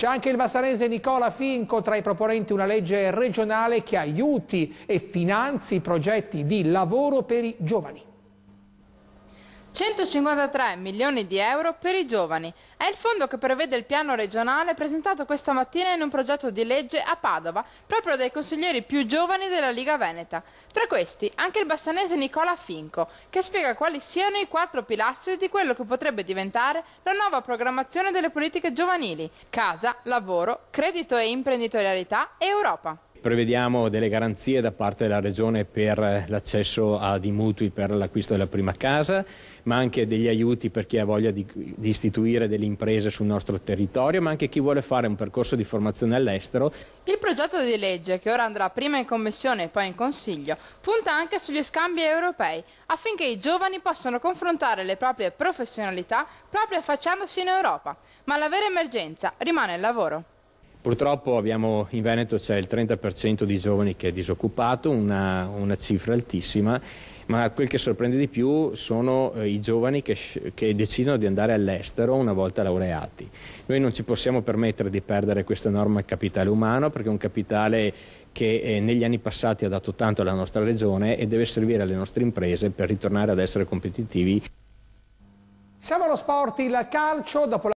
C'è anche il bassanese Nicola Finco tra i proponenti una legge regionale che aiuti e finanzi progetti di lavoro per i giovani. 153 milioni di euro per i giovani. È il fondo che prevede il piano regionale presentato questa mattina in un progetto di legge a Padova, proprio dai consiglieri più giovani della Liga Veneta. Tra questi anche il bassanese Nicola Finco, che spiega quali siano i 4 pilastri di quello che potrebbe diventare la nuova programmazione delle politiche giovanili: casa, lavoro, credito e imprenditorialità e Europa. Prevediamo delle garanzie da parte della Regione per l'accesso a dei mutui per l'acquisto della prima casa, ma anche degli aiuti per chi ha voglia di istituire delle imprese sul nostro territorio, ma anche chi vuole fare un percorso di formazione all'estero. Il progetto di legge, che ora andrà prima in Commissione e poi in Consiglio, punta anche sugli scambi europei, affinché i giovani possano confrontare le proprie professionalità proprio affacciandosi in Europa. Ma la vera emergenza rimane il lavoro. Purtroppo in Veneto c'è il 30% di giovani che è disoccupato, una cifra altissima, ma quel che sorprende di più sono i giovani che decidono di andare all'estero una volta laureati. Noi non ci possiamo permettere di perdere questo enorme capitale umano, perché è un capitale che negli anni passati ha dato tanto alla nostra regione e deve servire alle nostre imprese per ritornare ad essere competitivi. Siamo allo sport, il calcio, dopo